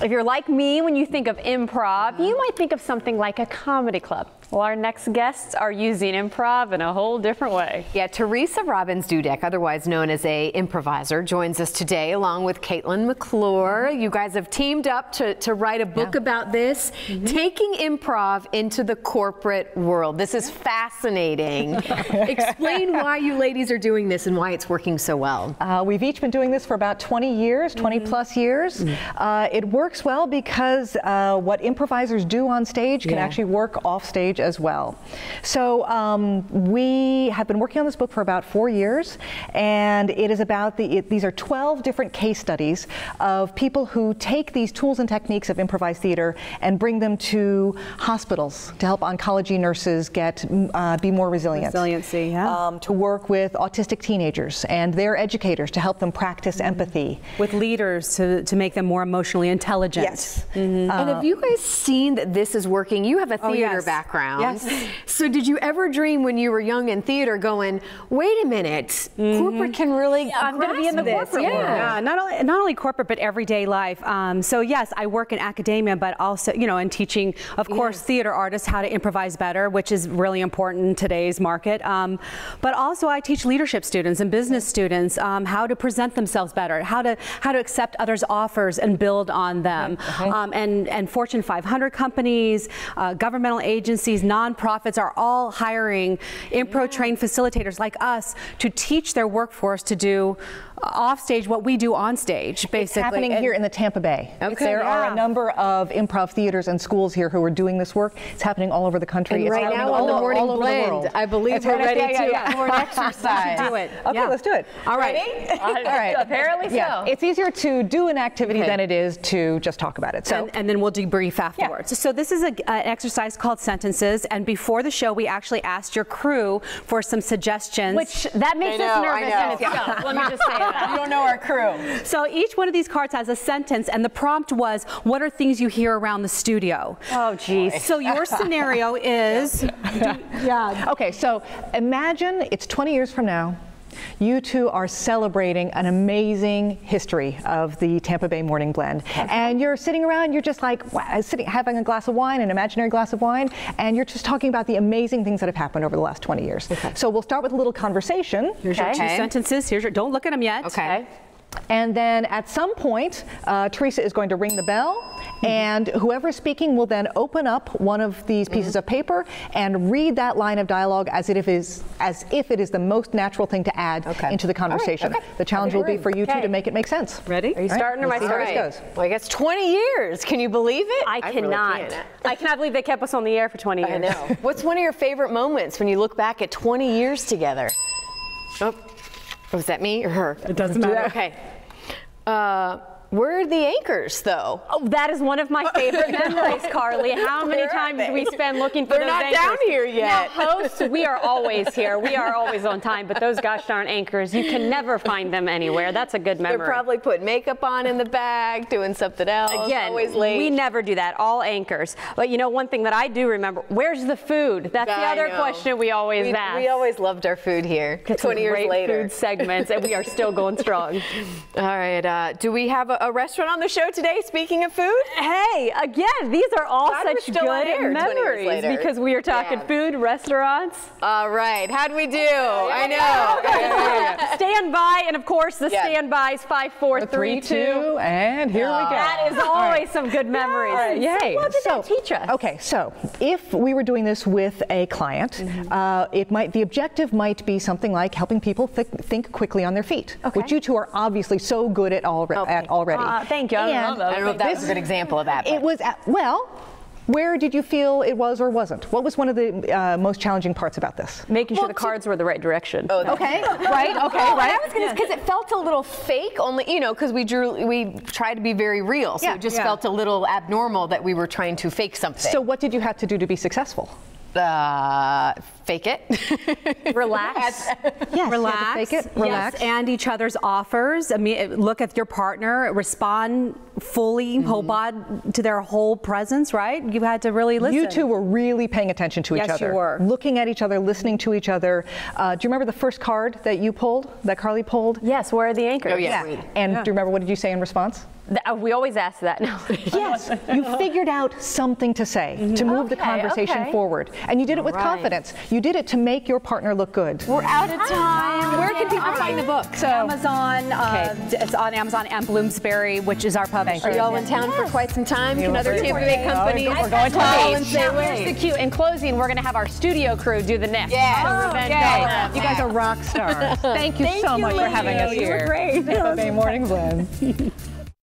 If you're like me, when you think of improv, you might think of something like a comedy club. Well, our next guests are using improv in a whole different way. Yeah, Teresa Robbins-Dudek, otherwise known as a improviser, joins us today along with Caitlin McClure. You guys have teamed up to write a book about this, taking improv into the corporate world. This is fascinating. Explain why you ladies are doing this and why it's working so well. We've each been doing this for about 20 years, 20 plus years. It works well because what improvisers do on stage can actually work off stage as well. So we have been working on this book for about 4 years, and it is about these are 12 different case studies of people who take these tools and techniques of improvised theater and bring them to hospitals to help oncology nurses be more resilient. Resiliency, yeah. To work with autistic teenagers and their educators to help them practice empathy. With leaders to make them more emotionally intelligent. Yes. And have you guys seen that this is working? You have a theater background. Yes. So did you ever dream when you were young in theater going, wait a minute, corporate can really I'm going to be in the corporate world. Yeah, not only corporate, but everyday life. So yes, I work in academia, but also, you know, in teaching, of course, theater artists how to improvise better, which is really important in today's market. But also I teach leadership students and business students how to present themselves better, how to accept others' offers and build on them. And Fortune 500 companies, governmental agencies, nonprofits are all hiring impro-trained facilitators like us to teach their workforce to do off stage what we do on stage, basically. It's happening here in the Tampa Bay. There are a number of improv theaters and schools here who are doing this work. It's happening all over the country. And it's right now on the Morning Blend, I believe we're ready to for an exercise. Do it. Okay, let's do it. All right. All right. Apparently so. Yeah. It's easier to do an activity than it is to just talk about it. So, and then we'll debrief afterwards. So this is an exercise called Sentences, and before the show, we actually asked your crew for some suggestions. Which, that makes us nervous in itself. Let me just say that. You don't know our crew. So each one of these cards has a sentence, and the prompt was, what are things you hear around the studio? Oh, geez. So your scenario is... Okay, so imagine it's 20 years from now. You two are celebrating an amazing history of the Tampa Bay Morning Blend. And you're sitting around, you're just like having a glass of wine, an imaginary glass of wine, and you're just talking about the amazing things that have happened over the last 20 years. So we'll start with a little conversation. Here's your 2 sentences. Here's your, don't look at them yet. Okay. And then at some point, Teresa is going to ring the bell, and whoever is speaking will then open up one of these pieces of paper and read that line of dialogue as if it is the most natural thing to add into the conversation. The challenge will be for you two to make it make sense. Ready? Are you starting or am I starting? Well, I guess 20 years. Can you believe it? I cannot. Really can't. I cannot believe they kept us on the air for 20 years. I know. What's one of your favorite moments when you look back at 20 years together? Oh, was that me or her? It doesn't matter. Okay. Where are the anchors, though? Oh, that is one of my favorite memories, Carly. How many times do we spend looking for They're those not anchors? down here yet. Now, hosts, we are always here. We are always on time, but those gosh darn anchors, you can never find them anywhere. That's a good memory. They're probably putting makeup on in the bag, doing something else. Again, always late. we never do that, all anchors. But you know, one thing that I do remember, where's the food? That's the other question we always ask. We always loved our food here, 20 years later. Food segments, and we are still going strong. All right, do we have a restaurant on the show today, speaking of food? Hey, again, these are all such good memories because we are talking food, restaurants. All right, how'd we do? I know. Stand by, and of course, the standby is 5, 4, 3, 2. And here we go. That is always some good memories. Yay. So what did that teach us? Okay, so if we were doing this with a client, the objective might be something like helping people think quickly on their feet, which you two are obviously so good at already. Thank you. I don't know if that was a good example of that. It was, well, where did you feel it was or wasn't? What was one of the most challenging parts about this? Making sure the cards were the right direction. Oh, okay, right, I was going to, because it felt a little fake, only, you know, because we tried to be very real, so it just felt a little abnormal that we were trying to fake something. So what did you have to do to be successful? fake it. Relax. Yes, Relax. fake it. Relax. Yes, and each other's offers. I mean, look at your partner, respond fully, whole body to their whole presence, right? You had to really listen. You two were really paying attention to each Yes, other. you were. Looking at each other, listening to each other. Do you remember the first card that you pulled, that Carly pulled? Yes, where are the anchors? Oh, yeah. And do you remember, what did you say in response? We always ask that. No. Yes, you figured out something to say to move the conversation forward. And you did it with confidence. You did it to make your partner look good. We're out of time. Where can people find the book? Amazon, it's on Amazon and Bloomsbury, which is our publisher. Are y'all in town for quite some time? Can other Tampa Bay companies We're going to call and say, Here's the cue. In closing, we're going to have our studio crew do the next. Yeah. Revenge Okay. on them. You guys are rock stars. Thank you so much for having us here. You were great. Tampa Bay Morning Blend.